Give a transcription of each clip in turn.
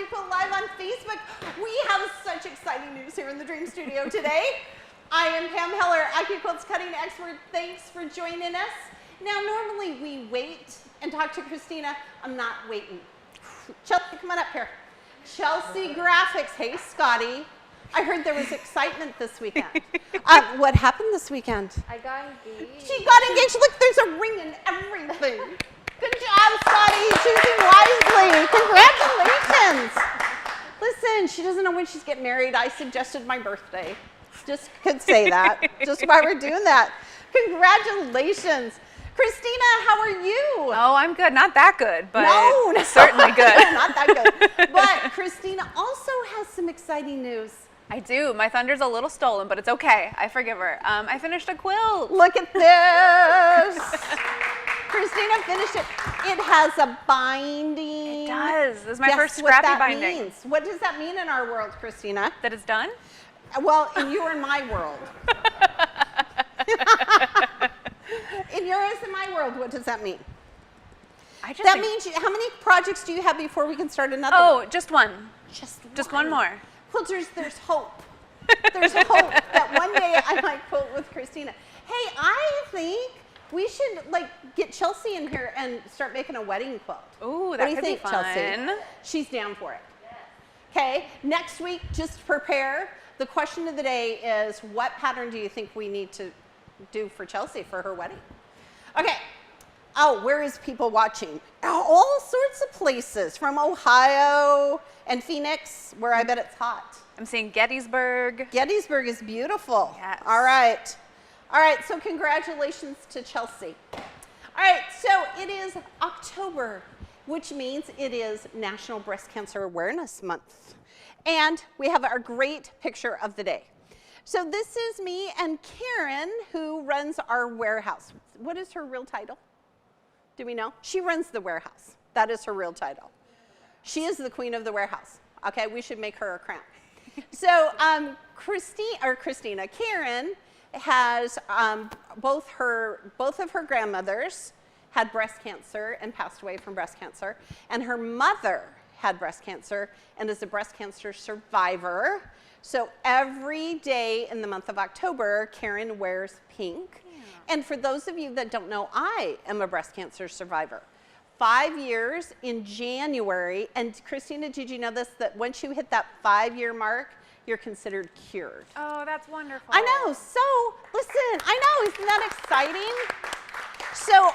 AccuQuilt Live on Facebook. We have such exciting news here in the Dream Studio today. I am Pam Heller, AccuQuilt's cutting expert. Thanks for joining us. Now, normally we wait and talk to Christina. I'm not waiting. Chelsea, come on up here. Chelsea Graphics. Hey, Scotty. I heard there was excitement this weekend. What happened this weekend? I got engaged. She got engaged. Look, there's a ring and everything. Good job, Scotty. Choosing wisely. Congratulations. Listen, she doesn't know when she's getting married. I suggested my birthday. Just could say that. Just why we're doing that. Congratulations. Christina, how are you? Oh, I'm good. Not that good, but no, certainly good. Not that good. But Christina also has some exciting news. I do. My thunder's a little stolen, but it's okay. I forgive her. I finished a quilt. Look at this. Christina finished it. It has a binding. It does. This is my Guess first what scrappy that binding. means. What does that mean in our world, Christina? That it's done? Well, in your and my world. In yours and my world, what does that mean? That means how many projects do you have before we can start another one? Oh, just one. Just one more. Quilters, there's hope. There's hope that one day I might quilt with Christina. Hey, I think we should get Chelsea in here and start making a wedding quilt. Ooh, that could be fun. Chelsea? She's down for it. Okay, next week, just prepare. The question of the day is, what pattern do you think we need to do for Chelsea for her wedding? Okay. Oh, where is people watching? All sorts of places, from Ohio and Phoenix, where I bet it's hot. I'm seeing Gettysburg. Gettysburg is beautiful. Yes. All right. All right, so congratulations to Chelsea. All right, so it is October, which means it is National Breast Cancer Awareness Month. And we have our great picture of the day. So this is me and Karen, who runs our warehouse. What is her real title? Do we know? She runs the warehouse. That is her real title. She is the queen of the warehouse. Okay, we should make her a crown. So Christina, Karen has both of her grandmothers had breast cancer and passed away from breast cancer, and her mother had breast cancer and is a breast cancer survivor. So every day in the month of October, Karen wears pink. Yeah. And for those of you that don't know, I am a breast cancer survivor. 5 years in January, and Christina, did you know this, that once you hit that 5-year mark, you're considered cured? Oh, that's wonderful. I know. So listen, I know, isn't that exciting? So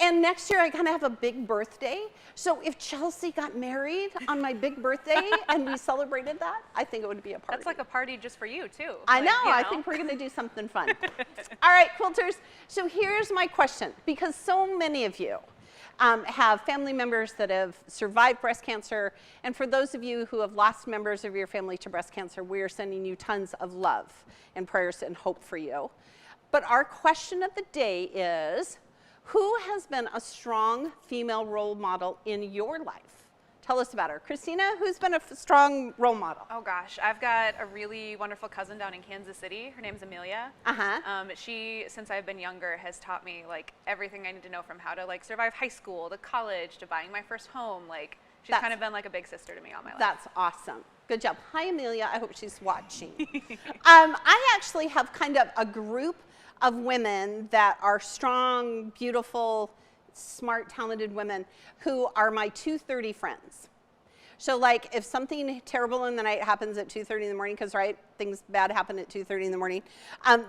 and next year I kind of have a big birthday. So if Chelsea got married on my big birthday and we celebrated that, I think it would be a party. That's like a party just for you too. I know. I think we're going to do something fun. All right, quilters. So here's my question, because so many of you have family members that have survived breast cancer, and for those of you who have lost members of your family to breast cancer, we are sending you tons of love and prayers and hope for you. But our question of the day is, who has been a strong female role model in your life? Tell us about her. Christina, who's been a strong role model? Oh gosh, I've got a really wonderful cousin down in Kansas City. Her name's Amelia. She, since I've been younger, has taught me everything I need to know, from how to survive high school, to college, to buying my first home. She's kind of been like a big sister to me all my life. That's awesome. Good job. Hi, Amelia. I hope she's watching. I actually have kind of a group of women that are strong, beautiful, smart, talented women who are my 2:30 friends. So if something terrible in the night happens at 2:30 in the morning, because things bad happen at 2:30 in the morning,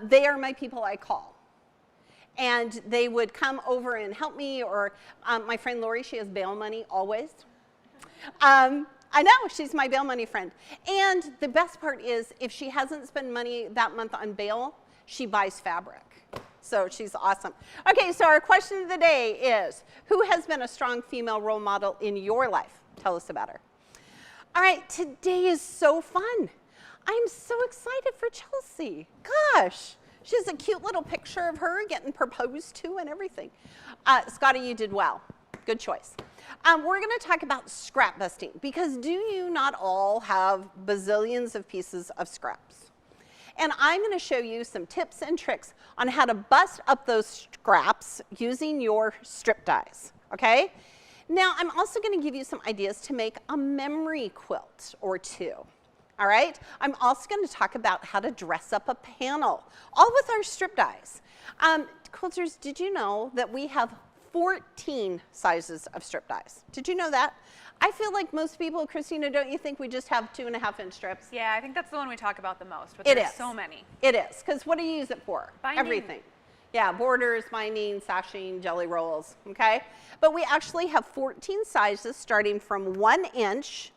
they are my people I call. And they would come over and help me, or my friend Lori, she has bail money always. I know, she's my bail money friend. And the best part is, if she hasn't spent money that month on bail, she buys fabric. So she's awesome. Okay, so our question of the day is, who has been a strong female role model in your life? Tell us about her. All right, today is so fun. I'm so excited for Chelsea. Gosh, she has a cute little picture of her getting proposed to and everything. Scotty, you did well. Good choice. We're going to talk about scrap busting, because do you not all have bazillions of pieces of scraps? And I'm going to show you some tips and tricks on how to bust up those scraps using your strip dies, okay? Now, I'm also going to give you some ideas to make a memory quilt or two. All right? I'm also going to talk about how to dress up a panel, all with our strip dies. Quilters, did you know that we have 14 sizes of strip dies? Did you know that? I feel like most people, Christina, don't you think we just have 2.5-inch strips? Yeah, I think that's the one we talk about the most, but It there's is. so many. It is, because what do you use it for? Binding. Everything. Yeah, borders, binding, sashing, jelly rolls, okay? But we actually have 14 sizes starting from 1 inch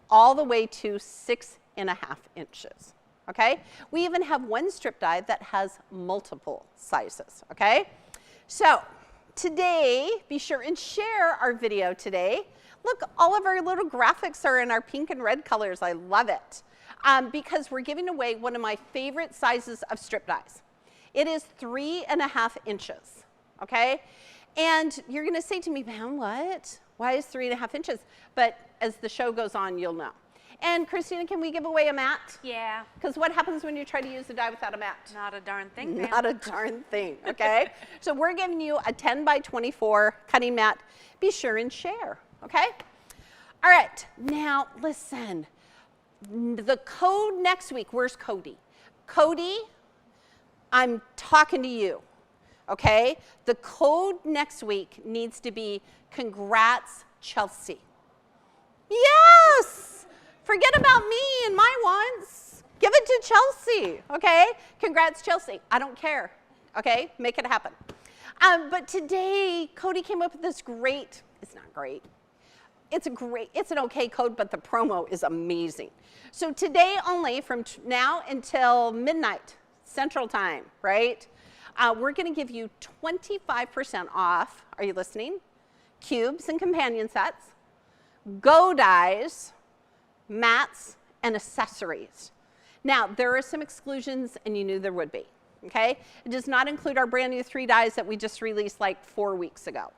all the way to 6.5 inches, okay? We even have one strip die that has multiple sizes, okay? So today, be sure and share our video today. Look, all of our little graphics are in our pink and red colors. I love it. Because we're giving away one of my favorite sizes of strip dies. It is 3.5 inches, okay? And you're gonna say to me, Pam, what? Why is 3.5 inches? But as the show goes on, you'll know. And Christina, can we give away a mat? Yeah. Because what happens when you try to use a die without a mat? Not a darn thing, Pam. Not a darn thing, okay? So we're giving you a 10 by 24 cutting mat. Be sure and share, okay? All right, now listen. The code next week, where's Cody? Cody, I'm talking to you, okay? The code next week needs to be congrats, Chelsea. Yes! Forget about me and my wants. Give it to Chelsea, okay? Congrats, Chelsea. I don't care, okay? Make it happen. But today, Cody came up with this great, it's not great. It's an okay code, but the promo is amazing. So today only, from now until midnight, Central Time, right? We're gonna give you 25% off, are you listening? Cubes and companion sets, go dies, mats, and accessories. Now, there are some exclusions, and you knew there would be, okay? It does not include our brand new 3 dies that we just released like 4 weeks ago.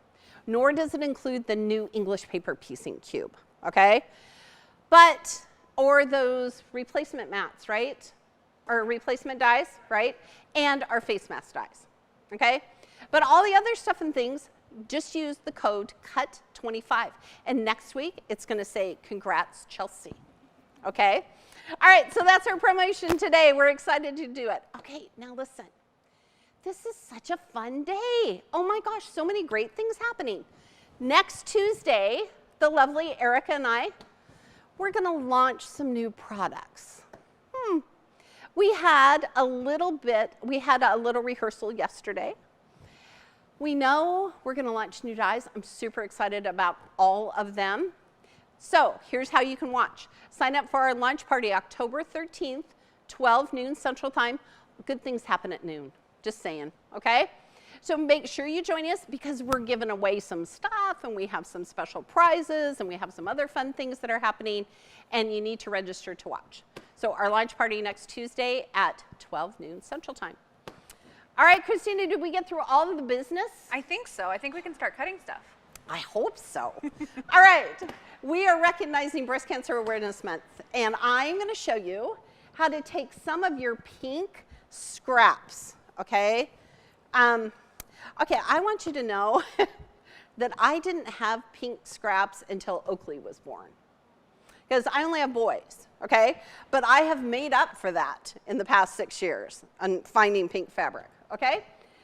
Nor does it include the new English paper piecing cube, okay? But, or those replacement mats, right? Or replacement dies, right? And our face mask dies, okay? But all the other stuff and things, just use the code CUT25. And next week, it's gonna say, congrats, Chelsea, okay? All right, so that's our promotion today. We're excited to do it. Okay, now listen. This is such a fun day. Oh my gosh, so many great things happening. Next Tuesday, the lovely Erica and I, we're gonna launch some new products. We had a little rehearsal yesterday. We know we're gonna launch new dies. I'm super excited about all of them. So here's how you can watch. Sign up for our launch party October 13th, 12 noon Central Time. Good things happen at noon. Just saying, okay? So make sure you join us because we're giving away some stuff and we have some special prizes and we have some other fun things that are happening and you need to register to watch. So our launch party next Tuesday at 12 noon Central Time. All right, Christina, did we get through all of the business? I think so. I think we can start cutting stuff. I hope so. All right, we are recognizing Breast Cancer Awareness Month and I'm gonna show you how to take some of your pink scraps. Okay? Okay, I want you to know that I didn't have pink scraps until Oakley was born. Because I only have boys, okay? But I have made up for that in the past 6 years on finding pink fabric, okay?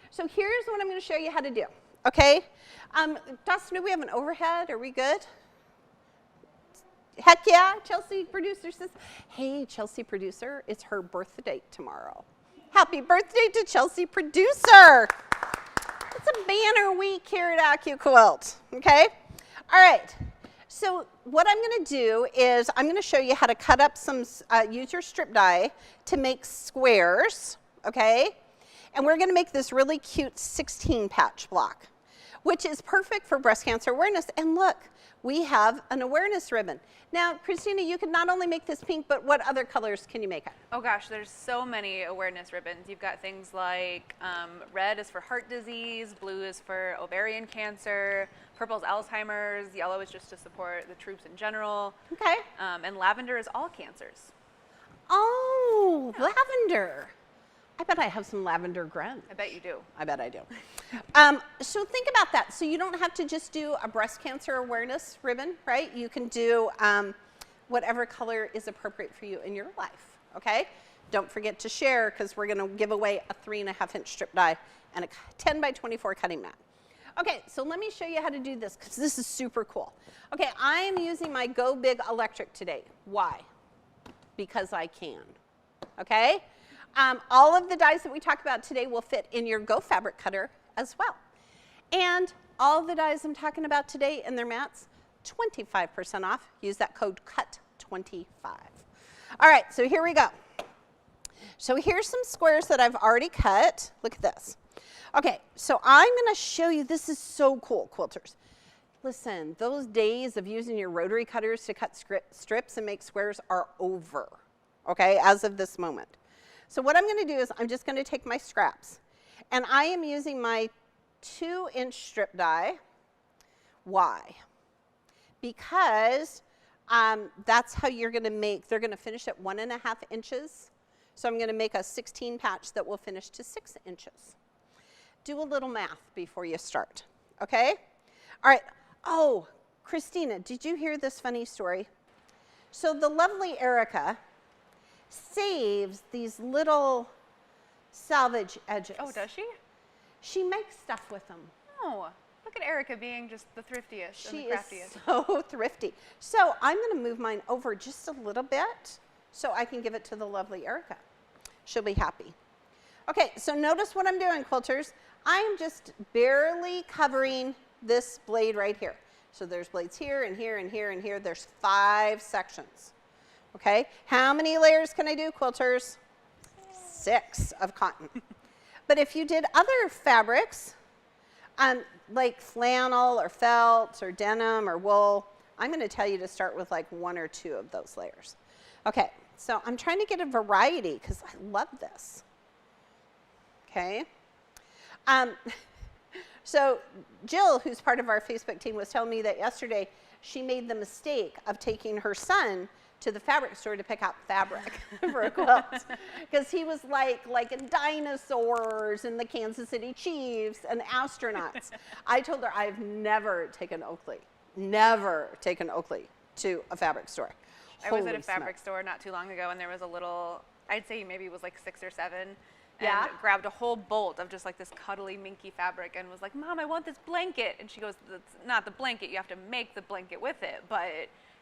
So here's what I'm gonna show you how to do, okay? Dustin, do we have an overhead? Are we good? Heck yeah, Chelsea producer says, hey, Chelsea producer, it's her birthday tomorrow. Happy birthday to Chelsea producer. It's a banner week here at AccuQuilt, okay? All right, so what I'm gonna do is I'm gonna show you how to cut up some, use your strip die to make squares, okay? And we're gonna make this really cute 16 patch block, which is perfect for breast cancer awareness. And look, we have an awareness ribbon. Now, Christina, you can not only make this pink, but what other colors can you make it? Oh gosh, there's so many awareness ribbons. You've got things like red is for heart disease, blue is for ovarian cancer, purple is Alzheimer's, yellow is just to support the troops in general. Okay. And lavender is all cancers. Oh, lavender. I bet I have some lavender grunge. I bet you do. I bet I do. So think about that. So you don't have to just do a breast cancer awareness ribbon, right? You can do whatever color is appropriate for you in your life, okay? Don't forget to share, because we're going to give away a 3.5-inch strip die and a 10 by 24 cutting mat. Okay, so let me show you how to do this, because this is super cool. Okay, I am using my Go Big Electric today. Why? Because I can, okay? All of the dies that we talk about today will fit in your Go fabric cutter as well. And all the dies I'm talking about today in their mats, 25% off. Use that code CUT25. All right, so here we go. So here's some squares that I've already cut. Look at this. Okay, so I'm going to show you, this is so cool, quilters. Listen, those days of using your rotary cutters to cut strips and make squares are over, okay, as of this moment. So what I'm going to do is I'm just going to take my scraps, and I am using my 2-inch strip die. Why? Because that's how you're going to make, they're going to finish at 1.5 inches. So I'm going to make a 16 patch that will finish to 6 inches. Do a little math before you start, okay? All right. Oh, Christina, did you hear this funny story? So the lovely Erica saves these little salvage edges. Oh, does she? She makes stuff with them. Oh, look at Erica being just the thriftiest and the craftiest. She is so thrifty. So I'm going to move mine over just a little bit so I can give it to the lovely Erica. She'll be happy. Okay, so notice what I'm doing, quilters. I'm just barely covering this blade right here. So there's blades here and here and here and here. There's 5 sections. Okay, how many layers can I do, quilters? 6 of cotton. But if you did other fabrics, like flannel or felt or denim or wool, I'm going to tell you to start with like 1 or 2 of those layers. Okay, so I'm trying to get a variety because I love this. Okay. So Jill, who's part of our Facebook team, was telling me that yesterday she made the mistake of taking her son to the fabric store to pick out fabric for a quilt, because he was like dinosaurs and the Kansas City Chiefs and astronauts. I told her I've never taken Oakley to a fabric store. I was at a fabric store not too long ago, and there was a little, I'd say maybe it was like 6 or 7, and grabbed a whole bolt of just like this cuddly, minky fabric and was like, Mom, I want this blanket. And she goes, that's not the blanket, you have to make the blanket with it.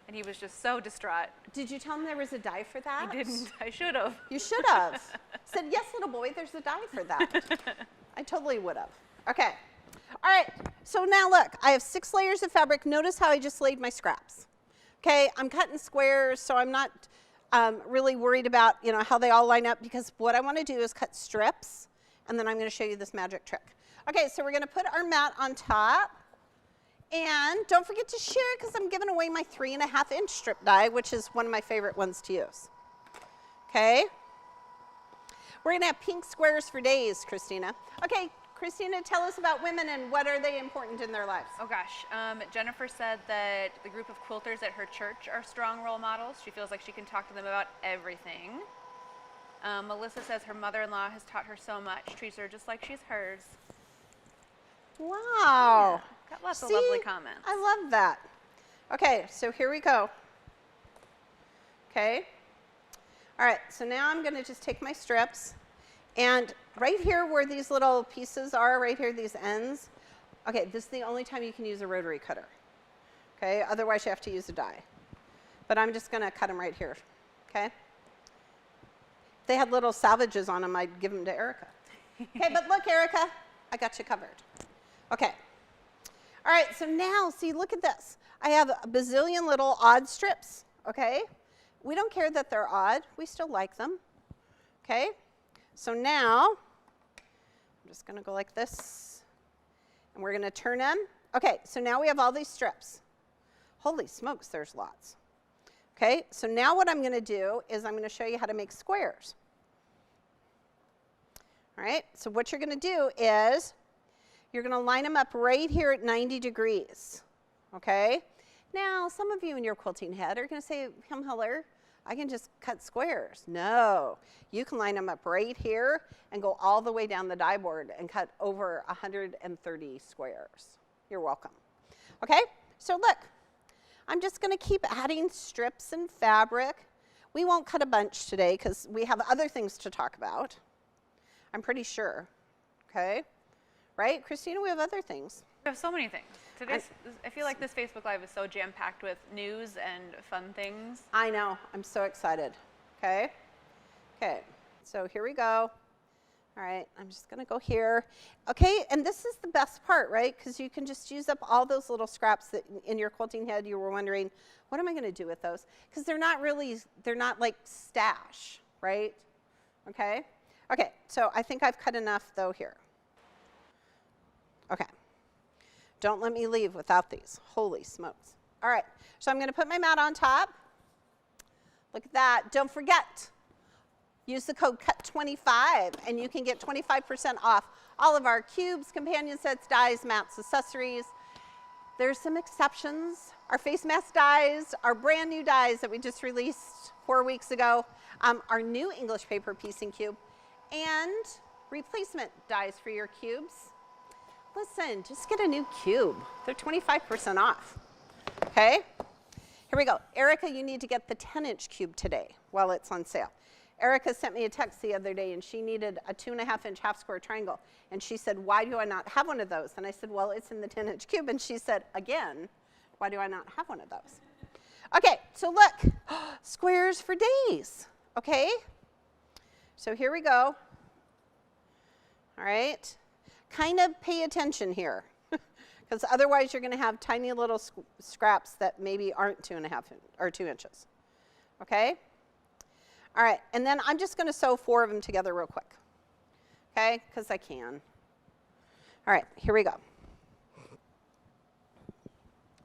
And he was just so distraught. Did you tell him there was a die for that? I didn't. I should have. You should have. Said, yes, little boy, there's a die for that. I totally would have. Okay. All right. So now look, I have 6 layers of fabric. Notice how I just laid my scraps. Okay. I'm cutting squares, so I'm not really worried about, you know, how they all line up, because what I want to do is cut strips, and then I'm going to show you this magic trick. Okay. So we're going to put our mat on top. And don't forget to share, because I'm giving away my 3.5-inch strip die, which is one of my favorite ones to use. Okay? We're going to have pink squares for days, Christina. Okay, Christina, tell us about women and what are they important in their lives? Oh gosh, Jennifer said that the group of quilters at her church are strong role models. She feels like she can talk to them about everything. Melissa says her mother-in-law has taught her so much, treats her just like she's hers. Wow. Yeah. Got lots of lovely comments. I love that. Okay, so here we go. Okay. All right, so now I'm going to just take my strips, and right here where these little pieces are, right here, these ends, okay, this is the only time you can use a rotary cutter. Okay, otherwise you have to use a die. But I'm just going to cut them right here. Okay. If they had little salvages on them, I'd give them to Erica. Okay, but look, Erica, I got you covered. Okay. All right, so now, see, look at this. I have a bazillion little odd strips, okay? We don't care that they're odd. We still like them, okay? So now, I'm just going to go like this, and we're going to turn them. Okay, so now we have all these strips. Holy smokes, there's lots. Okay, so now what I'm going to do is I'm going to show you how to make squares. All right, so what you're going to do is you're going to line them up right here at 90 degrees, okay? Now, some of you in your quilting head are going to say, Pam Heller, I can just cut squares. No, you can line them up right here and go all the way down the die board and cut over 130 squares. You're welcome. Okay, so look, I'm just going to keep adding strips and fabric. We won't cut a bunch today because we have other things to talk about. I'm pretty sure. Okay, right, Christina? We have other things. We have so many things. I feel like this Facebook Live is so jam-packed with news and fun things. I know. I'm so excited. Okay. Okay. So here we go. All right. I'm just going to go here. Okay. And this is the best part, right? Because you can just use up all those little scraps that in your quilting head you were wondering, what am I going to do with those? Because they're not like stash, right? Okay. Okay. So I think I've cut enough though here. Okay. Don't let me leave without these. Holy smokes. All right, so I'm going to put my mat on top. Look at that. Don't forget, use the code CUT25 and you can get 25% off all of our cubes, companion sets, dies, mats, accessories. There's some exceptions. Our face mask dies, our brand new dies that we just released 4 weeks ago, our new English paper piecing cube, and replacement dies for your cubes. Listen, just get a new cube. They're 25% off. Okay? Here we go. Erica, you need to get the 10-inch cube today while it's on sale. Erica sent me a text the other day and she needed a 2.5-inch half square triangle. And she said, why do I not have one of those? And I said, well, it's in the 10-inch cube. And she said, again, why do I not have one of those? Okay, so look, squares for days. Okay? So here we go. All right. Kind of pay attention here, because otherwise you're going to have tiny little scraps that maybe aren't 2.5 or 2 inches. Okay? All right, and then I'm just going to sew 4 of them together real quick. Okay? Because I can. All right, here we go.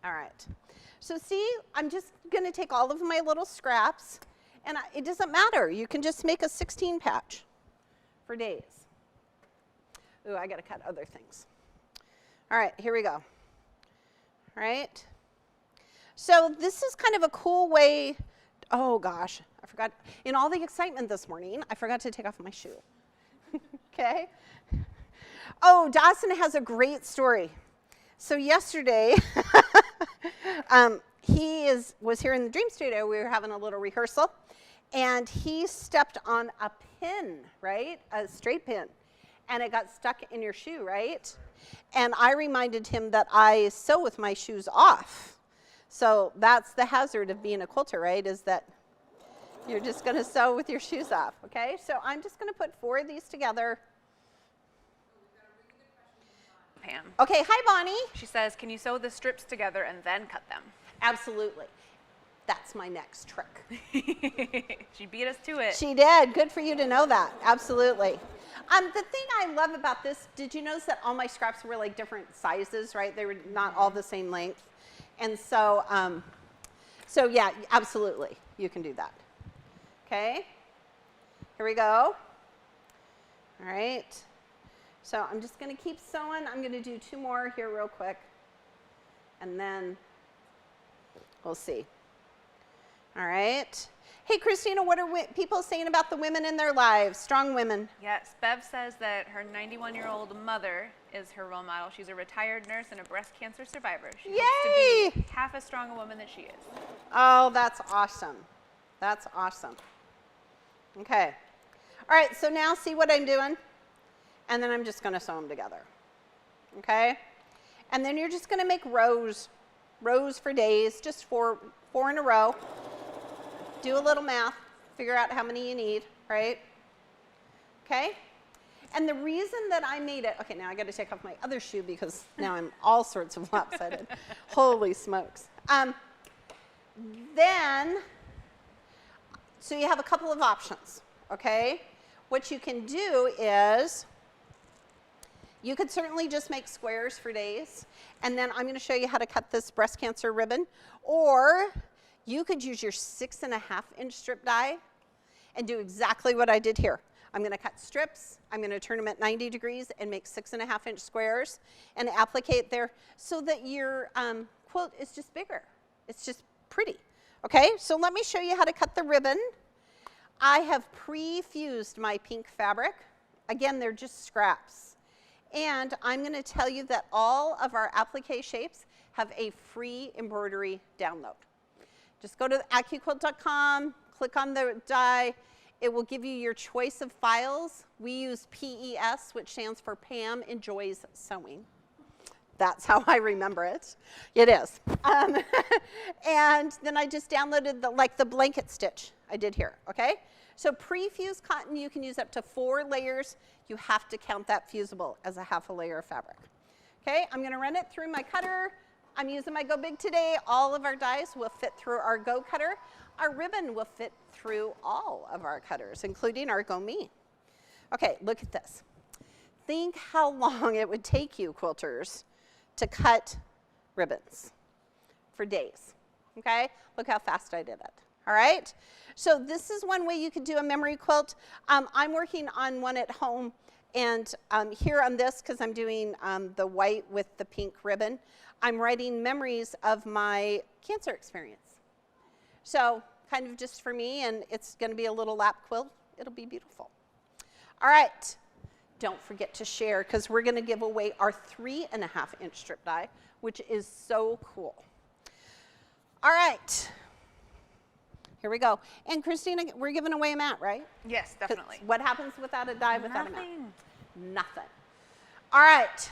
All right. So see, I'm just going to take all of my little scraps, and it doesn't matter. You can just make a 16 patch for days. Ooh, I got to cut other things. All right, here we go. All right. So this is kind of a cool way. Oh, gosh, I forgot. In all the excitement this morning, I forgot to take off my shoe. Okay. Oh, Dawson has a great story. So yesterday, he was here in the Dream Studio. We were having a little rehearsal, and he stepped on a pin, right, a straight pin. And it got stuck in your shoe, right? And I reminded him that I sew with my shoes off. So that's the hazard of being a quilter, right? Is that you're just going to sew with your shoes off, okay? So I'm just going to put 4 of these together. Pam. Okay, hi, Bonnie. She says, can you sew the strips together and then cut them? Absolutely. That's my next trick. She beat us to it. She did. Good for you to know that. Absolutely. The thing I love about this, did you notice that all my scraps were like different sizes, right? They were not all the same length. And so, so yeah, absolutely, you can do that. Okay, here we go. All right, so I'm just gonna keep sewing. I'm gonna do 2 more here real quick, and then we'll see. All right. Hey, Christina, what are people saying about the women in their lives, strong women? Yes, Bev says that her 91-year-old mother is her role model. She's a retired nurse and a breast cancer survivor. She hopes to be half as strong a woman that she is. Oh, that's awesome. That's awesome. Okay. All right, so now see what I'm doing? And then I'm just going to sew them together. Okay? And then you're just going to make rows for days, just 4 in a row. Do a little math, figure out how many you need, right? Okay? And the reason that I made it, okay, now I got to take off my other shoe because now I'm all sorts of lopsided. Holy smokes. Then, so you have a couple of options, okay? What you can do is, you could certainly just make squares for days, and then I'm going to show you how to cut this breast cancer ribbon, or you could use your 6.5-inch strip die and do exactly what I did here. I'm going to cut strips, I'm going to turn them at 90 degrees and make 6.5-inch squares and applicate there so that your quilt is just bigger. It's just pretty. Okay, so let me show you how to cut the ribbon. I have pre-fused my pink fabric. Again, they're just scraps. And I'm going to tell you that all of our applique shapes have a free embroidery download. Just go to AccuQuilt.com, click on the die. It will give you your choice of files. We use PES, which stands for Pam Enjoys Sewing. That's how I remember it. It is. And then I just downloaded the blanket stitch I did here, okay? So pre-fused cotton, you can use up to 4 layers. You have to count that fusible as a half a layer of fabric. Okay, I'm gonna run it through my cutter. I'm using my Go Big today. All of our dies will fit through our Go cutter. Our ribbon will fit through all of our cutters, including our Go Me. Okay, look at this. Think how long it would take you, quilters, to cut ribbons for days, okay? Look how fast I did it, all right? So this is one way you could do a memory quilt. I'm working on one at home, and here on this, because I'm doing the white with the pink ribbon, I'm writing memories of my cancer experience. So kind of just for me, and it's gonna be a little lap quilt. It'll be beautiful. All right. Don't forget to share, because we're going to give away our 3.5-inch strip die, which is so cool. All right. Here we go. And Christina, we're giving away a mat, right? Yes, definitely. What happens without a die, without Nothing. a mat? Nothing. All right.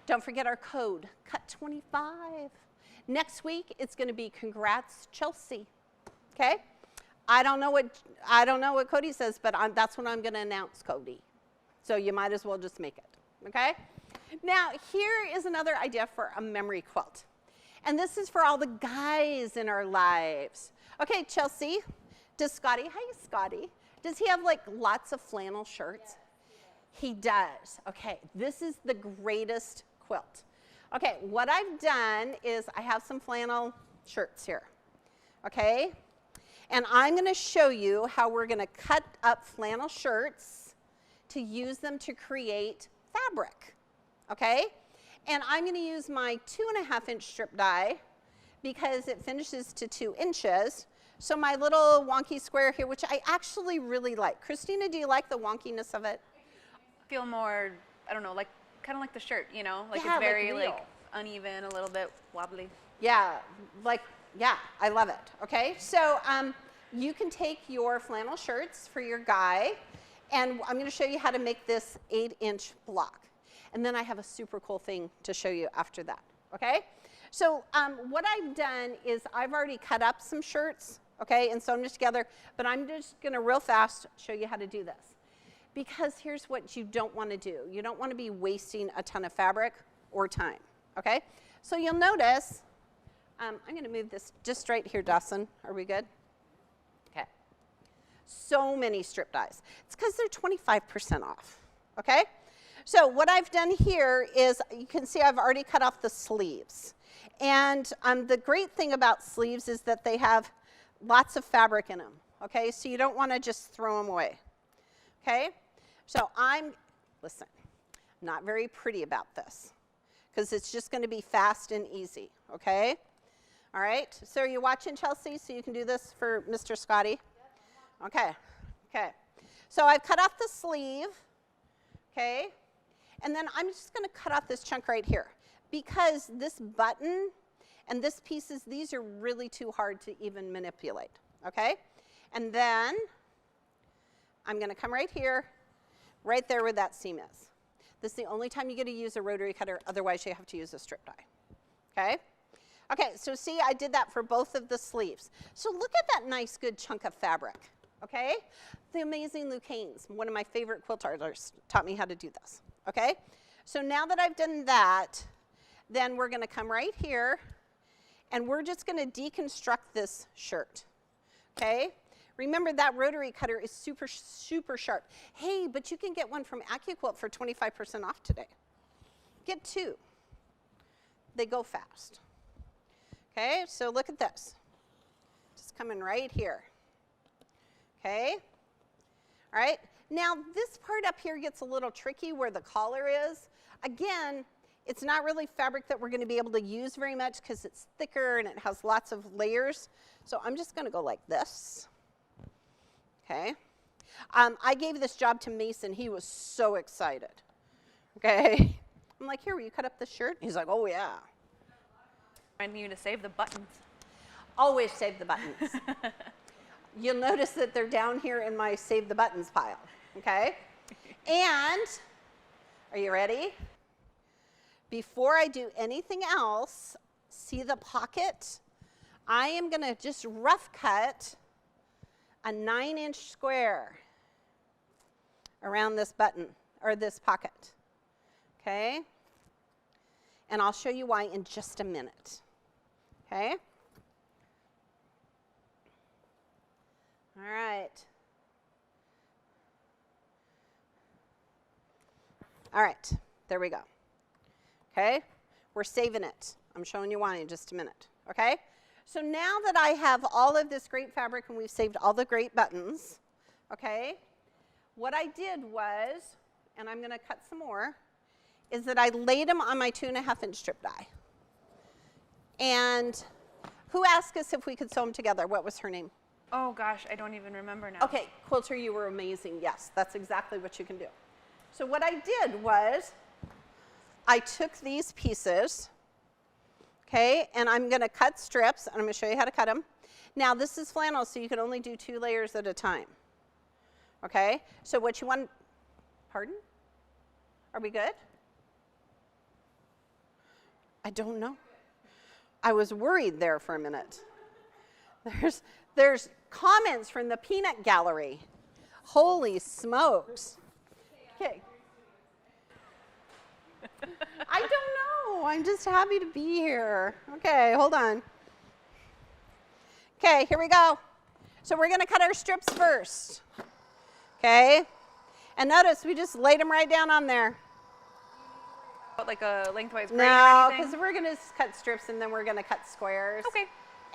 Don't forget our code, CUT25. Next week, it's going to be Congrats Chelsea. Okay? I don't know what Cody says, but that's what I'm going to announce, Cody. So you might as well just make it, okay? Now, here is another idea for a memory quilt. And this is for all the guys in our lives. Okay, Chelsea, does Scotty, hi Scotty, does he have like lots of flannel shirts? Yes, he does. Okay, this is the greatest quilt. Okay, what I've done is I have some flannel shirts here, okay? And I'm gonna show you how we're gonna cut up flannel shirts to use them to create fabric, okay? And I'm gonna use my 2.5-inch strip die because it finishes to 2 inches. So my little wonky square here, which I actually really like. Christina, do you like the wonkiness of it? I feel more, I don't know, like kind of like the shirt, you know? Like Yeah, it's very like uneven, a little bit wobbly. Yeah, yeah, I love it, okay? So you can take your flannel shirts for your guy, and I'm going to show you how to make this 8-inch block. And then I have a super cool thing to show you after that, okay? So what I've done is I've already cut up some shirts, okay, and sewn them together, but I'm just going to real fast show you how to do this. Because here's what you don't want to do. You don't want to be wasting a ton of fabric or time, okay? So you'll notice, I'm going to move this just right here, Dawson. Are we good? Okay. So many strip dies. It's because they're 25% off, okay? So what I've done here is, you can see I've already cut off the sleeves. And the great thing about sleeves is that they have lots of fabric in them, okay? So you don't want to just throw them away, okay? So listen, I'm not very pretty about this because it's just going to be fast and easy, okay? All right, so are you watching, Chelsea, so you can do this for Mr. Scotty? Okay, okay. So I've cut off the sleeve, okay? And then I'm just going to cut off this chunk right here because this button and this pieces, these are really too hard to even manipulate, okay? And then I'm going to come right here, right there where that seam is. This is the only time you get to use a rotary cutter, otherwise you have to use a strip die, okay? Okay, so see, I did that for both of the sleeves. So look at that nice, good chunk of fabric, okay? The amazing Luke Haynes, one of my favorite quilt artists, taught me how to do this, okay? So now that I've done that, then we're gonna come right here, and we're just gonna deconstruct this shirt, okay? Remember that rotary cutter is super, super sharp. Hey, but you can get one from AccuQuilt for 25% off today. Get 2. They go fast. Okay, so look at this. Just coming right here. Okay, all right. Now this part up here gets a little tricky where the collar is. Again, It's not really fabric that we're going to be able to use very much because it's thicker and it has lots of layers. So I'm just going to go like this. Okay. I gave this job to Mason. He was so excited. Okay. I'm like, here, will you cut up this shirt? He's like, oh, yeah. I need you to save the buttons. Always save the buttons. You'll notice that they're down here in my save the buttons pile. Okay. And are you ready? Before I do anything else, see the pocket? I am going to just rough cut a 9-inch square around this button, or this pocket. Okay? And I'll show you why in just a minute. Okay? All right. All right, there we go. Okay? We're saving it. I'm showing you why in just a minute. Okay? So now that I have all of this great fabric and we've saved all the great buttons, okay, what I did was, and I'm going to cut some more, is that I laid them on my 2.5-inch strip die. And who asked us if we could sew them together? What was her name? Oh gosh, I don't even remember now. Okay, Quilter, you were amazing. Yes, that's exactly what you can do. So what I did was I took these pieces, okay, and I'm going to cut strips, and I'm going to show you how to cut them. Now, this is flannel, so you can only do 2 layers at a time. Okay? So what you want, pardon? Are we good? I don't know. I was worried there for a minute. There's comments from the peanut gallery. Holy smokes. Okay. I don't know. I'm just happy to be here. Okay, hold on. Okay, here we go. So we're going to cut our strips first. Okay? And notice we just laid them right down on there. Like a lengthwise grain or No, anything? because we're going to cut strips and then we're going to cut squares. Okay.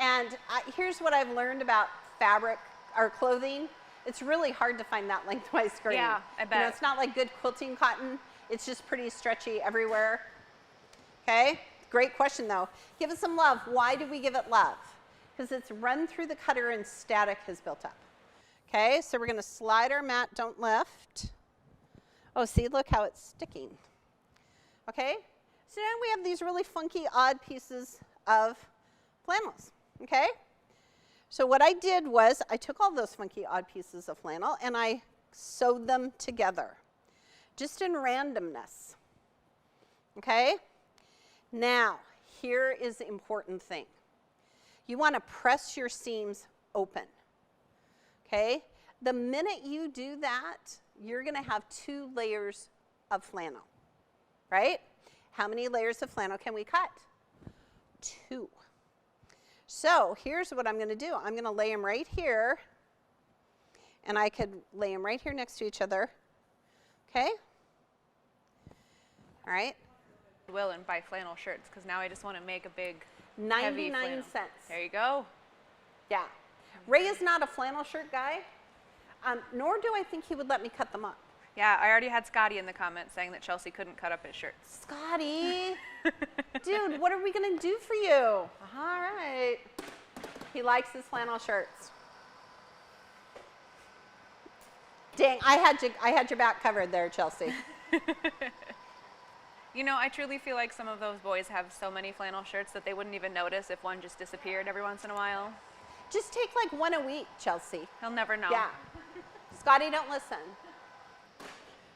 And here's what I've learned about fabric or clothing. It's really hard to find that lengthwise grain. Yeah, I bet. You know, it's not like good quilting cotton. It's just pretty stretchy everywhere. Okay? Great question, though. Give it some love. Why do we give it love? Because it's run through the cutter and static has built up. Okay? So we're going to slide our mat, don't lift. Oh, see, look how it's sticking. Okay? So now we have these really funky, odd pieces of flannels. Okay? So what I did was I took all those funky, odd pieces of flannel and I sewed them together, just in randomness. Okay? Now, here is the important thing. You want to press your seams open. Okay? The minute you do that, you're going to have 2 layers of flannel. Right? How many layers of flannel can we cut? 2. So here's what I'm going to do. I'm going to lay them right here, and I could lay them right here next to each other. Okay? All right? I will and buy flannel shirts because now I just want to make a big 99 cents. There you go. Yeah. Ray is not a flannel shirt guy, nor do I think he would let me cut them up. Yeah, I already had Scotty in the comments saying that Chelsea couldn't cut up his shirts. Scotty, dude, what are we going to do for you? All right. He likes his flannel shirts. Dang, I had your back covered there, Chelsea. You know, I truly feel like some of those boys have so many flannel shirts that they wouldn't even notice if one just disappeared every once in a while. Just take like 1 a week, Chelsea. He'll never know. Yeah. Scotty, don't listen.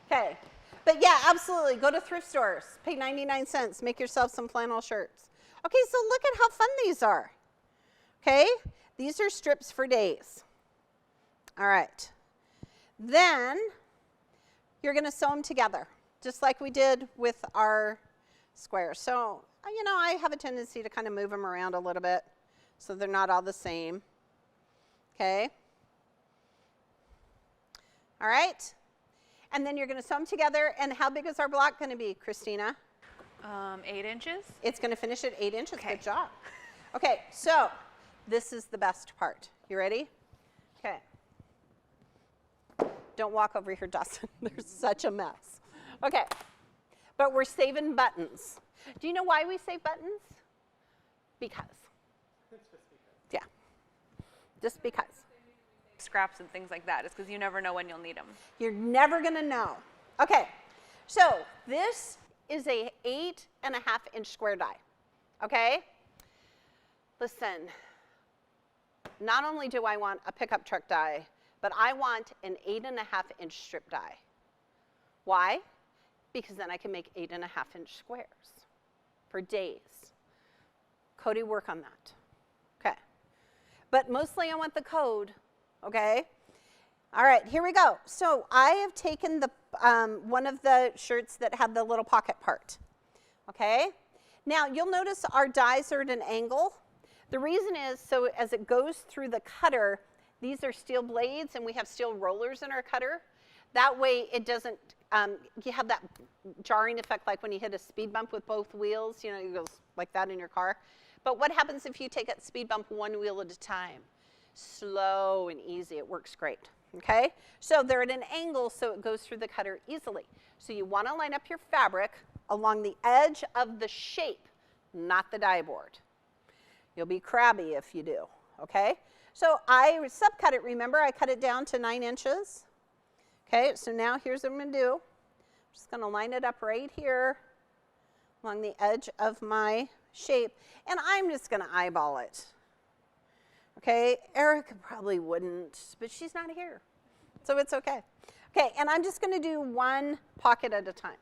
Okay. But yeah, absolutely. Go to thrift stores. Pay 99 cents. Make yourself some flannel shirts. Okay, so look at how fun these are. Okay? These are strips for days. All right. Then you're going to sew them together, just like we did with our squares. So, you know, I have a tendency to kind of move them around a little bit so they're not all the same. Okay? All right? And then you're going to sew them together. And how big is our block going to be, Christina? 8 inches. It's going to finish at 8 inches. Okay. Good job. Okay, so this is the best part. You ready? Okay. Don't walk over here, Dustin. There's such a mess. Okay. but we're saving buttons. Do you know why we save buttons? Because. It's just because. Yeah, just because. Scraps and things like that is because you never know when you'll need them. You're never going to know. Okay, so this is a 8.5-inch square die, okay? Listen, not only do I want a pickup truck die, but I want an 8.5-inch strip die. Why? Because then I can make 8.5-inch squares for days. Cody, work on that. Okay. But mostly I want the code, okay? All right, here we go. So I have taken the one of the shirts that had the little pocket part, okay? Now, you'll notice our dies are at an angle. The reason is so as it goes through the cutter, these are steel blades and we have steel rollers in our cutter. That way it doesn't, you have that jarring effect like when you hit a speed bump with both wheels, you know, it goes like that in your car. But what happens if you take a speed bump one wheel at a time? Slow and easy, it works great, okay? So they're at an angle so it goes through the cutter easily. So you wanna line up your fabric along the edge of the shape, not the die board. You'll be crabby if you do, okay? So I subcut it, remember, I cut it down to 9 inches. Okay, so now here's what I'm gonna do. I'm just gonna line it up right here along the edge of my shape, and I'm just gonna eyeball it. Okay, Erica probably wouldn't, but she's not here, so it's okay. Okay, and I'm just gonna do one pocket at a time.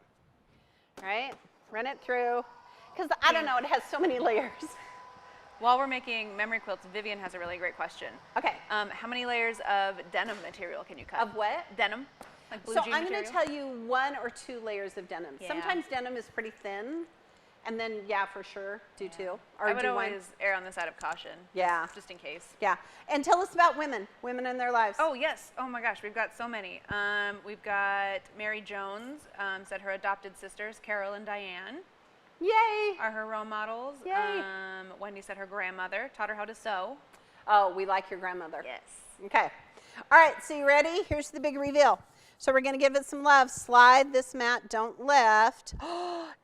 All right, run it through, because I don't know, it has so many layers. While we're making memory quilts, Vivian has a really great question. Okay. How many layers of denim material can you cut? Of what? Denim, like blue So jean I'm going material? to tell you 1 or 2 layers of denim. Yeah. Sometimes denim is pretty thin, and then, yeah, for sure, do 2. Or I would do always 1. err on the side of caution. Yeah. Just in case. Yeah. And tell us about women in their lives. Oh, yes. Oh, my gosh. We've got so many. We've got Mary Jones, said her adopted sisters, Carol and Diane, Yay. are her role models. Yay. Wendy said her grandmother taught her how to sew. Oh, we like your grandmother. Yes. Okay. All right, so you ready? Here's the big reveal. So we're going to give it some love. Slide this mat, don't lift.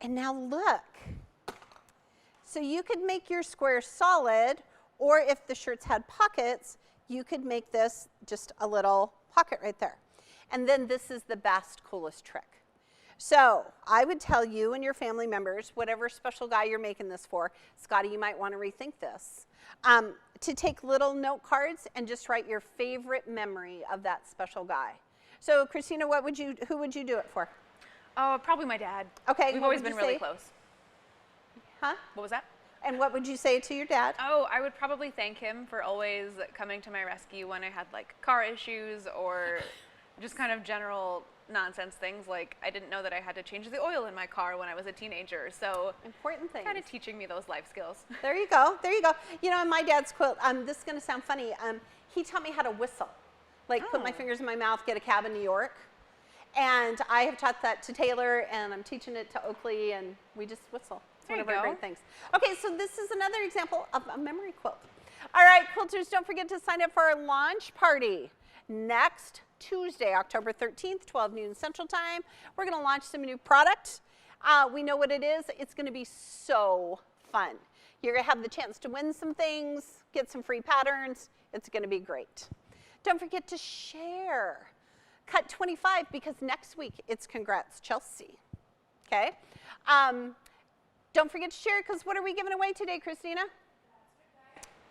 And now look. So you could make your square solid, or if the shirts had pockets, you could make this just a little pocket right there. And then this is the best, coolest trick. So I would tell you and your family members, whatever special guy you're making this for, Scotty, you might want to rethink this, to take little note cards and just write your favorite memory of that special guy. So Christina, who would you do it for? Oh, probably my dad. Okay. We've what always would been you really say? close. Huh? What was that? And what would you say to your dad? Oh, I would probably thank him for always coming to my rescue when I had like car issues or just kind of general nonsense things like I didn't know that I had to change the oil in my car when I was a teenager. So important things. Kind of teaching me those life skills. There you go. There you go. You know, in my dad's quilt, this is going to sound funny. He taught me how to whistle, like put my fingers in my mouth, get a cab in New York. And I have taught that to Taylor, and I'm teaching it to Oakley, and we just whistle. It's one of our great things. Okay, so this is another example of a memory quilt. All right, quilters, don't forget to sign up for our launch party next Tuesday, October 13th, 12 noon Central Time. We're going to launch some new product. We know what it is. It's going to be so fun. You're going to have the chance to win some things, get some free patterns. It's going to be great. Don't forget to share. Cut 25 because next week it's Congrats Chelsea. Okay? Don't forget to share because what are we giving away today, Christina?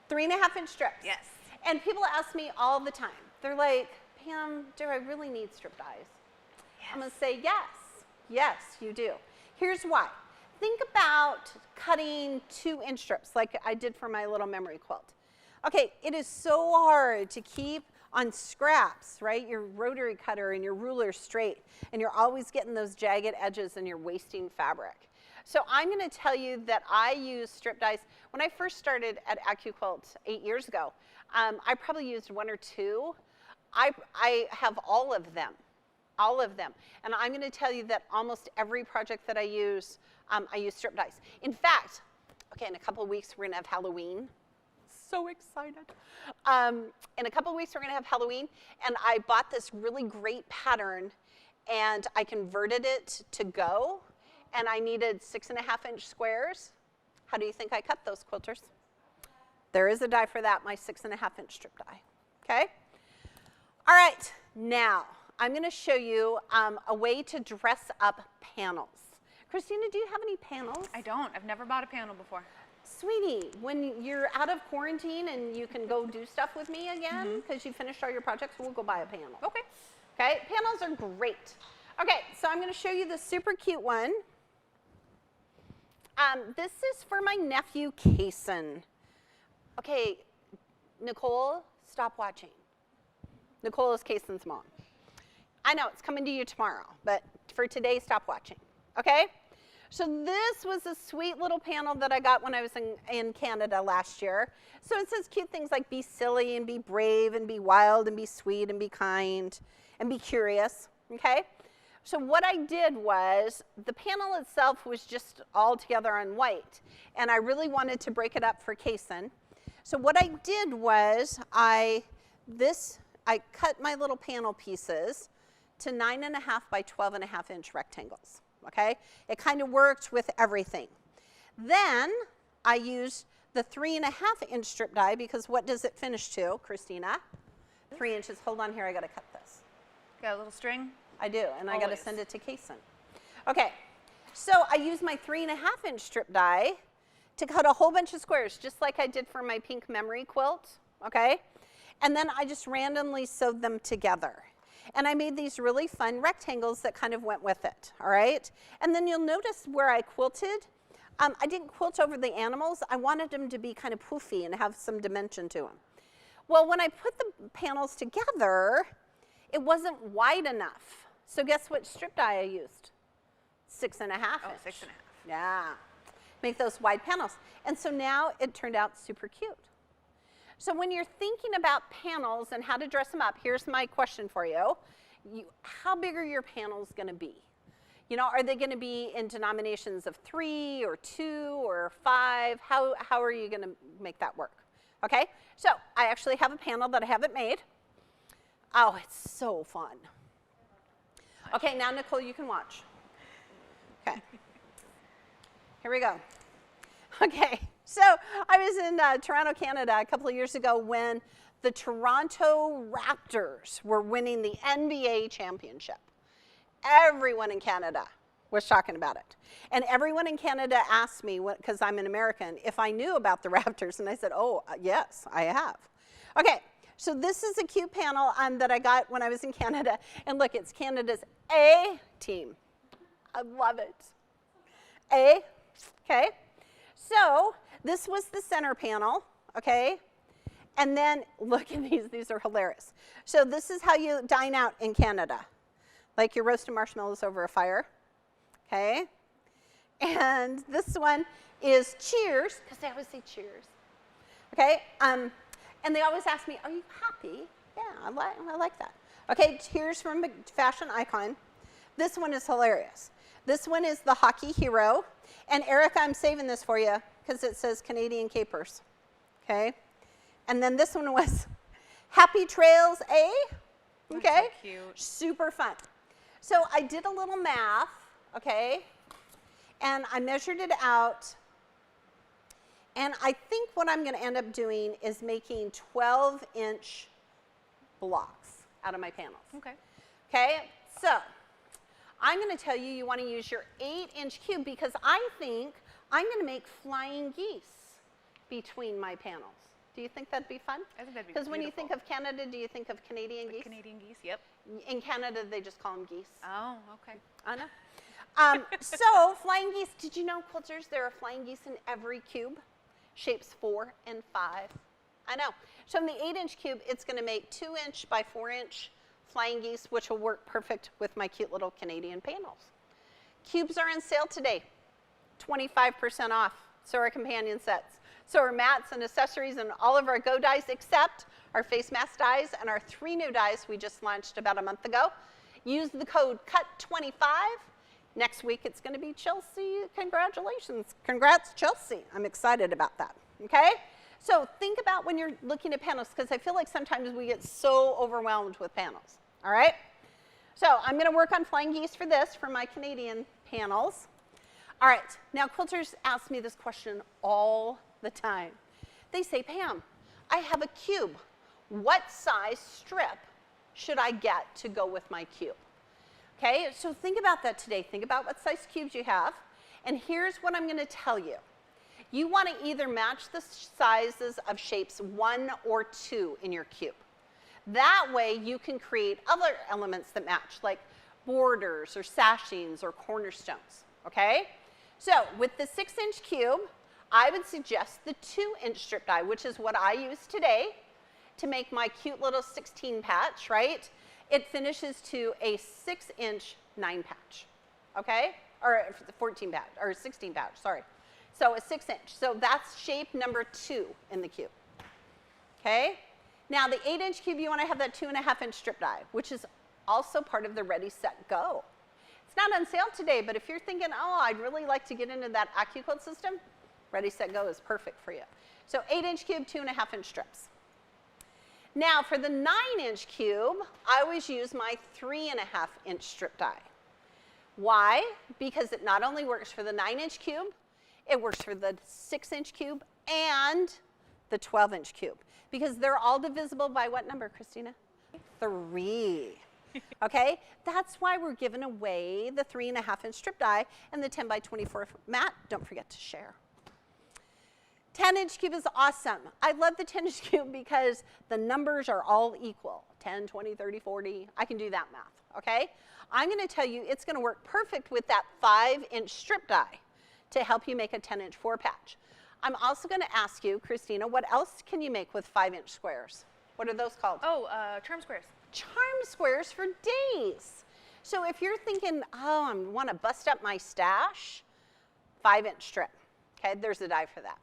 3.5-inch strips. Yes. And people ask me all the time. They're like, Pam, do I really need strip dies? Yes. I'm going to say yes. Yes, you do. Here's why. Think about cutting 2-inch strips like I did for my little memory quilt. Okay, it is so hard to keep on scraps, right? Your rotary cutter and your ruler straight, and you're always getting those jagged edges and you're wasting fabric. So I'm going to tell you that I use strip dies. When I first started at AccuQuilt 8 years ago, I probably used 1 or 2. I have all of them. And I'm going to tell you that almost every project that I use strip dies. In fact, okay, in a couple of weeks, we're going to have Halloween. So excited. In a couple of weeks, we're going to have Halloween, and I bought this really great pattern, and I converted it to go, and I needed 6.5-inch squares. How do you think I cut those, quilters? There is a die for that, my 6.5-inch strip die, okay? All right, now I'm gonna show you a way to dress up panels. Christina, do you have any panels? I don't. I've never bought a panel before. Sweetie, when you're out of quarantine and you can go do stuff with me again because you finished all your projects, we'll go buy a panel. Okay. Okay, panels are great. Okay, so I'm gonna show you the super cute one. This is for my nephew, Kason. Okay, Nicole, stop watching. Nicole is Kason's mom. I know, it's coming to you tomorrow, but for today, stop watching, okay? So this was a sweet little panel that I got when I was in Canada last year. So it says cute things like be silly and be brave and be wild and be sweet and be kind and be curious, okay? So what I did was, the panel itself was just all together on white, and I really wanted to break it up for Kason. So what I did was, I cut my little panel pieces to 9.5 by 12.5 inch rectangles, okay? It kind of worked with everything. Then I used the 3.5 inch strip die, because what does it finish to, Christina? 3 inches. Hold on here, I gotta cut this. Got a little string? I do, and I gotta Always. send it to Kason. Okay, so I used my 3.5 inch strip die to cut a whole bunch of squares, just like I did for my pink memory quilt, okay? And then I just randomly sewed them together. And I made these really fun rectangles that kind of went with it, all right? And then you'll notice where I quilted, I didn't quilt over the animals. I wanted them to be kind of poofy and have some dimension to them. Well, when I put the panels together, it wasn't wide enough. So guess what strip die I used? 6.5 inch. Oh, 6.5. Yeah, make those wide panels. And so now it turned out super cute. So when you're thinking about panels and how to dress them up, here's my question for you. How big are your panels gonna be? You know, are they gonna be in denominations of 3 or 2 or 5? How are you gonna make that work? Okay, so I actually have a panel that I haven't made. Oh, it's so fun. Okay, now Nicole, you can watch. Okay, here we go. Okay, so I was in Toronto, Canada a couple of years ago when the Toronto Raptors were winning the NBA championship. Everyone in Canada was talking about it. And everyone in Canada asked me, because I'm an American, if I knew about the Raptors. And I said, oh, yes, I have. Okay, so this is a cute panel that I got when I was in Canada. And look, it's Canada's A team. I love it. A, okay. So this was the center panel, okay? And then look at these are hilarious. So this is how you dine out in Canada. Like you're roasting marshmallows over a fire, okay? And this one is cheers, because they always say cheers, okay? And they always ask me, are you happy? Yeah, I like that. Okay, cheers from a fashion icon. This one is hilarious. This one is the hockey hero. And Erica, I'm saving this for you because it says Canadian Capers, okay? And then this one was Happy Trails A, okay? That's so cute. Super fun. So I did a little math, okay? And I measured it out. And I think what I'm gonna end up doing is making 12-inch blocks out of my panels. Okay. Okay, so I'm gonna tell you, you wanna use your 8-inch cube because I think I'm gonna make flying geese between my panels. Do you think that'd be fun? I think that'd be Because when you think beautiful. of Canada, do you think of Canadian geese? Canadian geese, yep. In Canada, they just call them geese. Oh, okay. I know. So flying geese, did you know, quilters, there are flying geese in every cube? Shapes 4 and 5. I know. So in the 8-inch cube, it's gonna make 2-inch by 4-inch flying geese, which will work perfect with my cute little Canadian panels. Cubes are on sale today, 25% off. So are companion sets. So are mats and accessories and all of our Go dies except our face mask dies and our 3 new dies we just launched about a month ago. Use the code CUT25. Next week it's gonna be Chelsea. Congratulations. Congrats, Chelsea. I'm excited about that, okay? So think about when you're looking at panels because I feel like sometimes we get so overwhelmed with panels, all right? So I'm gonna work on flying geese for this, for my Canadian panels. All right, now quilters ask me this question all the time. They say, Pam, I have a cube. What size strip should I get to go with my cube? Okay, so think about that today. Think about what size cubes you have. And here's what I'm going to tell you. You want to either match the sizes of shapes 1 or 2 in your cube. That way you can create other elements that match, like borders or sashings or cornerstones. Okay? So with the 6-inch cube, I would suggest the 2-inch strip die, which is what I use today to make my cute little 16 patch, right? It finishes to a 6-inch 9 patch, okay? Or 14 patch, or 16 patch, sorry. So a 6-inch. So that's shape number 2 in the cube, okay? Now the 8-inch cube, you want to have that 2.5-inch strip die, which is also part of the Ready, Set, Go. It's not on sale today, but if you're thinking, oh, I'd really like to get into that AccuQuilt system, Ready, Set, Go is perfect for you. So 8-inch cube, 2.5-inch strips. Now for the 9-inch cube, I always use my 3.5-inch strip die. Why? Because it not only works for the 9-inch cube, it works for the 6-inch cube and the 12-inch cube. Because they're all divisible by what number, Christina? 3. Okay? That's why we're giving away the 3.5-inch strip die and the 10 by 24 mat. Don't forget to share. 10-inch cube is awesome. I love the 10-inch cube because the numbers are all equal. 10, 20, 30, 40. I can do that math, okay? I'm going to tell you it's going to work perfect with that 5-inch strip die to help you make a 10-inch 4-patch. I'm also going to ask you, Christina, what else can you make with 5-inch squares? What are those called? Oh, charm squares. Charm squares for days. So if you're thinking, oh, I want to bust up my stash, 5-inch strip. Okay, there's a die for that.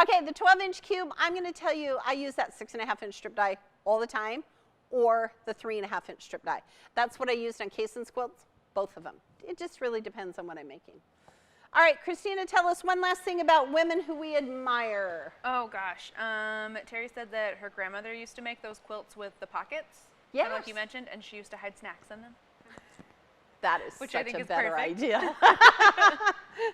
Okay, the 12-inch cube, I'm going to tell you I use that 6.5-inch strip die all the time, or the 3.5-inch strip die. That's what I used on Cason's quilts, both of them. It just really depends on what I'm making. All right, Christina, tell us one last thing about women who we admire. Oh gosh, Terry said that her grandmother used to make those quilts with the pockets, yes, like you mentioned, and she used to hide snacks in them. That is Which such I think a is better perfect. idea.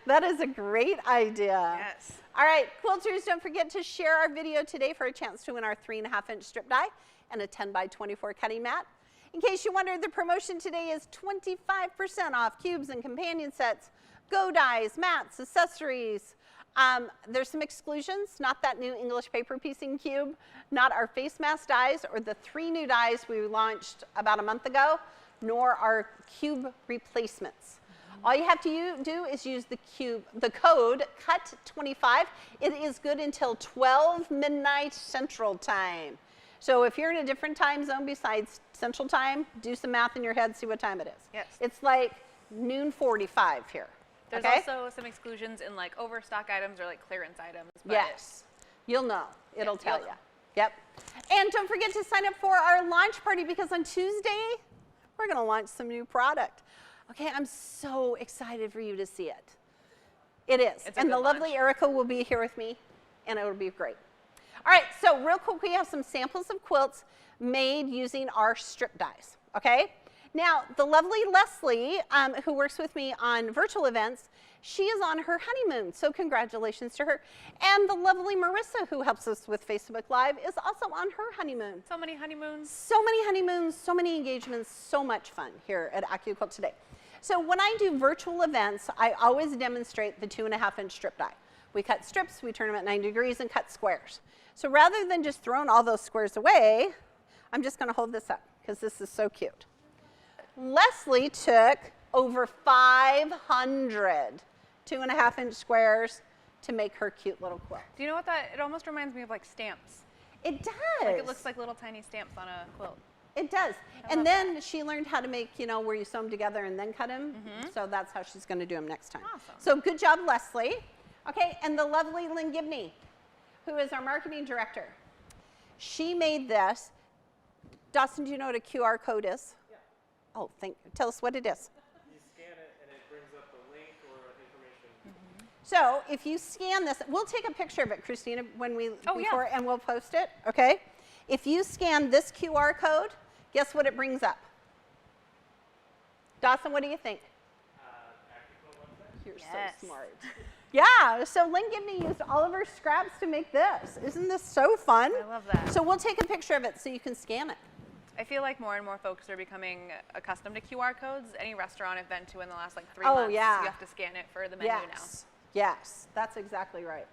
That is a great idea. Yes. All right, quilters, don't forget to share our video today for a chance to win our 3.5-inch strip die and a 10 by 24 cutting mat. In case you wondered, the promotion today is 25% off cubes and companion sets, go dies, mats, accessories. There's some exclusions, not that new English paper piecing cube, not our face mask dies or the 3 new dies we launched about a month ago, nor our cube replacements. All you have to do is use the code CUT25. It is good until 12 midnight Central Time. So if you're in a different time zone besides Central Time, do some math in your head, see what time it is. Yes. It's like noon 45 here. There's okay? also some exclusions in like overstock items or like clearance items. But Yes. You'll know. It'll Yes, tell you'll you. know. Yep. And don't forget to sign up for our launch party because on Tuesday, we're going to launch some new product. Okay, I'm so excited for you to see it. It is. It's a And the good lovely launch. Erica will be here with me, and it will be great. All right, so real quick, we have some samples of quilts made using our strip dies, okay? Now, the lovely Leslie, who works with me on virtual events, she is on her honeymoon, so congratulations to her. And the lovely Marissa, who helps us with Facebook Live, is also on her honeymoon. So many honeymoons. So many honeymoons, so many engagements, so much fun here at AccuQuilt today. So when I do virtual events, I always demonstrate the 2.5-inch strip die. We cut strips, we turn them at 90 degrees and cut squares. So rather than just throwing all those squares away, I'm just gonna hold this up because this is so cute. Leslie took over 500 2.5-inch squares to make her cute little quilt. Do you know what that, it almost reminds me of like stamps. It does. Like it looks like little tiny stamps on a quilt. It does. I And love then she learned how to make, you know, where you sew them together and then cut them. So that's how she's going to do them next time. Awesome. So good job, Leslie. Okay, and the lovely Lynn Gibney, who is our marketing director. She made this. Dawson, do you know what a QR code is? Yeah. Oh, tell us what it is. You scan it and it brings up the link or information. So if you scan this, we'll take a picture of it, Christina, when we Oh, yeah. before, and we'll post it. Okay. If you scan this QR code, guess what it brings up? Dawson, what do you think? AccuQuilt website? You're Yes. so smart. Yeah, so Lynn Gibney used all of her scraps to make this. Isn't this so fun? I love that. So we'll take a picture of it so you can scan it. I feel like more and more folks are becoming accustomed to QR codes. Any restaurant I've been to in the last like 3 Oh, months, yeah. you have to scan it for the menu now. Yes, that's exactly right.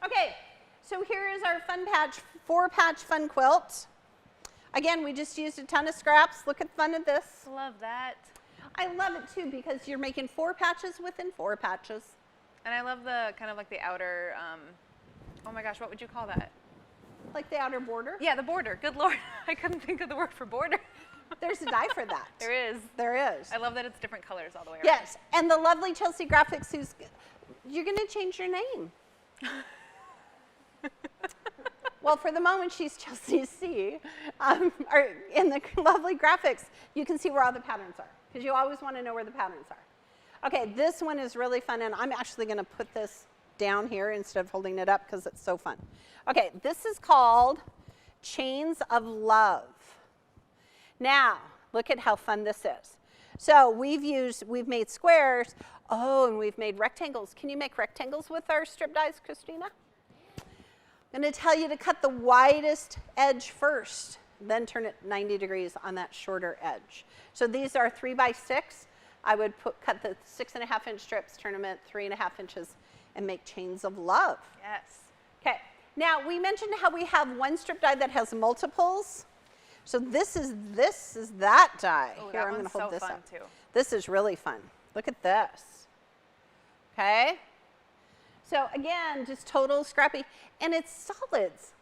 Okay, so here is our fun patch, 4-patch fun quilt. Again, we just used a ton of scraps. Look at the fun of this. Love that. I love it too because you're making 4 patches within 4 patches. And I love the kind of like the outer, oh my gosh, what would you call that? Like the outer border. Yeah, the border. Good Lord. I couldn't think of the word for border. There's a die for that. There is. There is. I love that it's different colors all the way around. Yes, and the lovely Chelsea Graphics who's, you're going to change your name. Well, for the moment, she's Chelsea C. Or in the lovely graphics, you can see where all the patterns are because you always want to know where the patterns are. Okay, this one is really fun, and I'm actually going to put this down here instead of holding it up because it's so fun. Okay, this is called Chains of Love. Now, look at how fun this is. So we've made squares. Oh, and we've made rectangles. Can you make rectangles with our strip dies, Christina? I'm going to tell you to cut the widest edge first, then turn it 90 degrees on that shorter edge. So these are 3 by 6. I would cut the 6.5-inch strips, turn them at 3.5 inches, and make chains of love. Yes. Okay. Now we mentioned how we have one strip die that has multiples. So this is that die. Oh, Here, that I'm going one's to hold so this fun up. too. This is really fun. Look at this. Okay. So again, just total scrappy, and it's solids.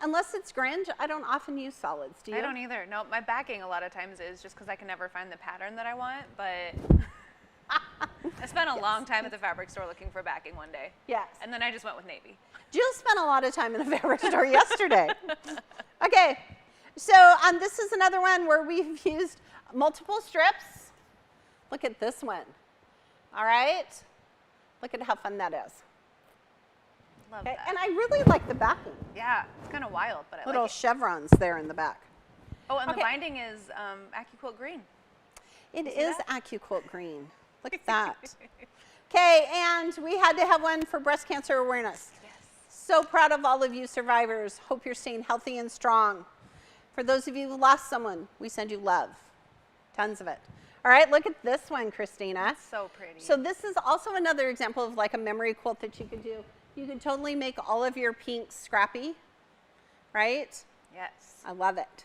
Unless it's grunge, I don't often use solids. Do you? I don't either. No, my backing a lot of times is just because I can never find the pattern that I want, but I spent a long time at the fabric store looking for backing one day. Yes. And then I just went with navy. Jill spent a lot of time in the fabric store yesterday. Okay, so this is another one where we've used multiple strips. Look at this one. All right, look at how fun that is. Love Okay, that. and I really like the backing. Yeah, it's kind of wild, but I Little like it. chevrons there in the back. Oh, and Okay. the binding is AccuQuilt green. It See is that? AccuQuilt green. Look at that. Okay, and we had to have one for breast cancer awareness. Yes. So proud of all of you survivors. Hope you're staying healthy and strong. For those of you who lost someone, we send you love. Tons of it. All right, look at this one, Christina. So pretty. So this is also another example of like a memory quilt that you could do. You could totally make all of your pinks scrappy, right? Yes. I love it.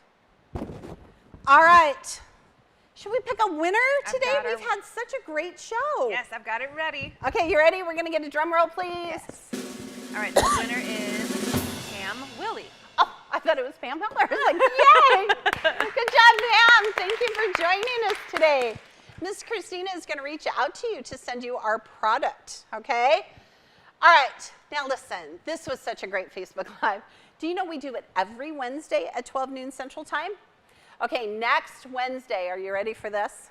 All right. Should we pick a winner today? got We've our- had such a great show. Yes, I've got it ready. Okay, you ready? We're going to get a drum roll, please. Yes. All right, the winner is Pam Willie. Oh, I thought it was Pam Miller. I was like, yay! Good job, Pam. Thank you for joining us today. Miss Christina is going to reach out to you to send you our product, okay? All right, now listen, this was such a great Facebook Live. Do you know we do it every Wednesday at 12 noon Central Time? Okay, next Wednesday, are you ready for this?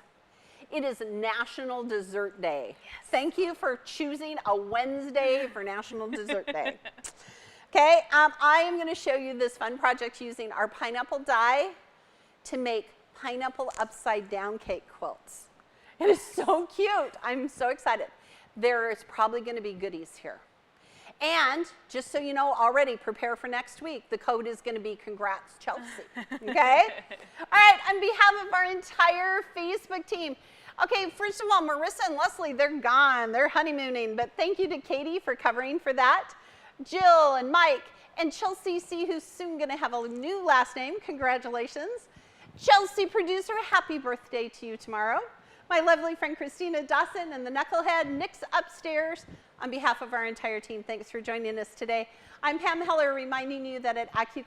It is National Dessert Day. Yes. Thank you for choosing a Wednesday for National Dessert Day. Okay, I am going to show you this fun project using our pineapple die to make pineapple upside down cake quilts. It is so cute. I'm so excited. There is probably going to be goodies here. And just so you know already, prepare for next week. The code is going to be Congrats Chelsea, okay? All right, on behalf of our entire Facebook team. Okay, first of all, Marissa and Leslie, they're gone. They're honeymooning. But thank you to Katie for covering for that. Jill and Mike and Chelsea C, who's soon going to have a new last name. Congratulations. Chelsea producer, happy birthday to you tomorrow. My lovely friend Christina Dawson and the Knucklehead, Nick's upstairs. On behalf of our entire team, thanks for joining us today. I'm Pam Heller, reminding you that at AccuQuilt,